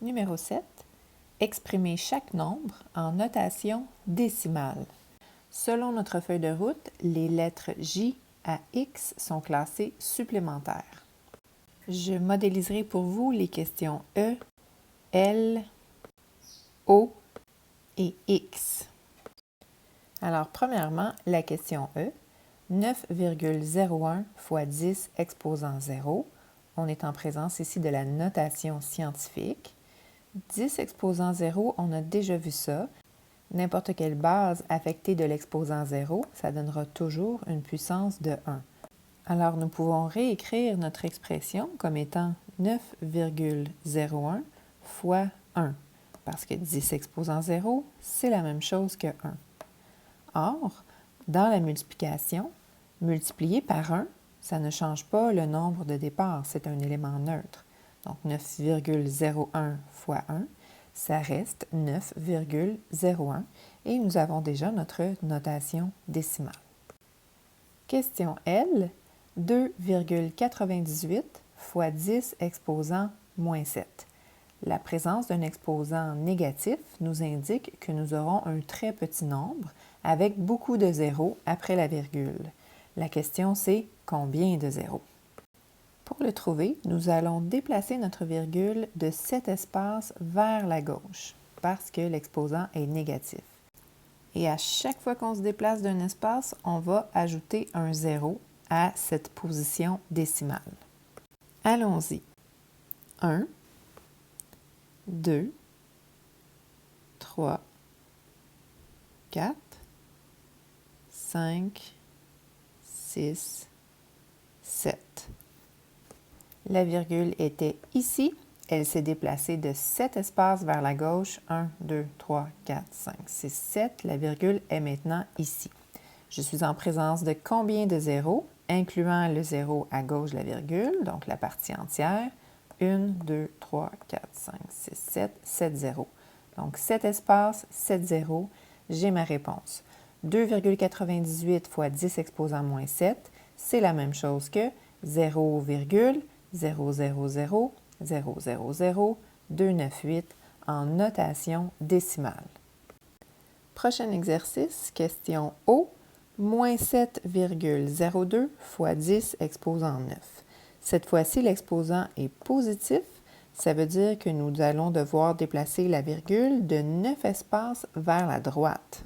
Numéro 7. Exprimer chaque nombre en notation décimale. Selon notre feuille de route, les lettres J à X sont classées supplémentaires. Je modéliserai pour vous les questions E, L, O et X. Alors, premièrement, la question E, 9,01 fois 10 exposant 0. On est en présence ici de la notation scientifique. 10 exposant 0, on a déjà vu ça. N'importe quelle base affectée de l'exposant 0, ça donnera toujours une puissance de 1. Alors, nous pouvons réécrire notre expression comme étant 9,01 fois 1, parce que 10 exposant 0, c'est la même chose que 1. Or, dans la multiplication, multiplier par 1, ça ne change pas le nombre de départ, c'est un élément neutre. Donc, 9,01 fois 1, ça reste 9,01 et nous avons déjà notre notation décimale. Question L, 2,98 fois 10 exposant moins 7. La présence d'un exposant négatif nous indique que nous aurons un très petit nombre avec beaucoup de zéros après la virgule. La question, c'est combien de zéros? Pour le trouver, nous allons déplacer notre virgule de 7 espaces vers la gauche parce que l'exposant est négatif. Et à chaque fois qu'on se déplace d'un espace, on va ajouter un zéro à cette position décimale. Allons-y. 1, 2, 3, 4, 5, 6, 7. La virgule était ici. Elle s'est déplacée de 7 espaces vers la gauche. 1, 2, 3, 4, 5, 6, 7. La virgule est maintenant ici. Je suis en présence de combien de zéros, incluant le zéro à gauche de la virgule, donc la partie entière. 1, 2, 3, 4, 5, 6, 7, 7 zéros. Donc 7 espaces, 7 zéros. J'ai ma réponse. 2,98 fois 10 exposant moins 7, c'est la même chose que 0,00000298 en notation décimale. Prochain exercice, question O, moins 7,02 fois 10 exposant 9. Cette fois-ci, l'exposant est positif. Ça veut dire que nous allons devoir déplacer la virgule de 9 espaces vers la droite.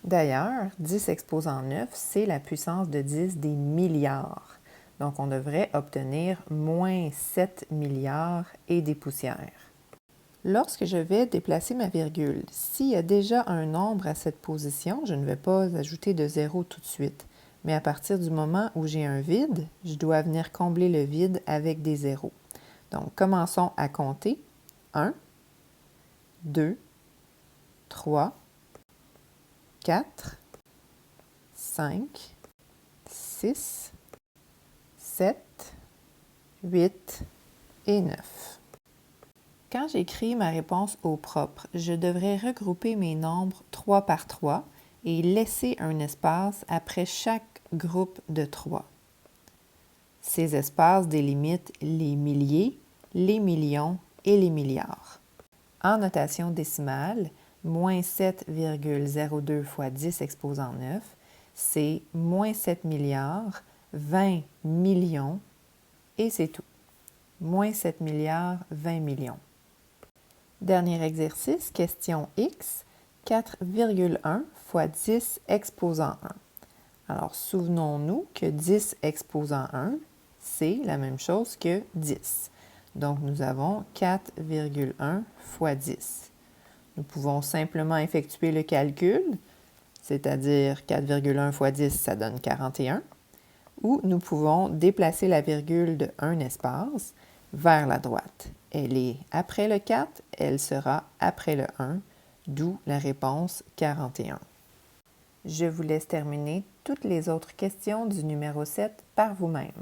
D'ailleurs, 10 exposant 9, c'est la puissance de 10 des milliards. Donc, on devrait obtenir moins 7 milliards et des poussières. Lorsque je vais déplacer ma virgule, s'il y a déjà un nombre à cette position, je ne vais pas ajouter de 0 tout de suite. Mais à partir du moment où j'ai un vide, je dois venir combler le vide avec des zéros. Donc, commençons à compter. 1, 2, 3, 4, 5, 6, 7, 8 et 9. Quand j'écris ma réponse au propre, je devrais regrouper mes nombres 3 par 3 et laisser un espace après chaque groupe de 3. Ces espaces délimitent les milliers, les millions et les milliards. En notation décimale, moins 7,02 fois 10 exposant 9, c'est moins 7 milliards, 20 millions, et c'est tout. Moins 7 milliards, 20 millions. Dernier exercice, question X, 4,1 fois 10 exposant 1. Alors, souvenons-nous que 10 exposant 1, c'est la même chose que 10. Donc, nous avons 4,1 fois 10. Nous pouvons simplement effectuer le calcul, c'est-à-dire 4,1 fois 10, ça donne 41. Ou nous pouvons déplacer la virgule de un espace vers la droite. Elle est après le 4, elle sera après le 1, d'où la réponse 41. Je vous laisse terminer toutes les autres questions du numéro 7 par vous-même.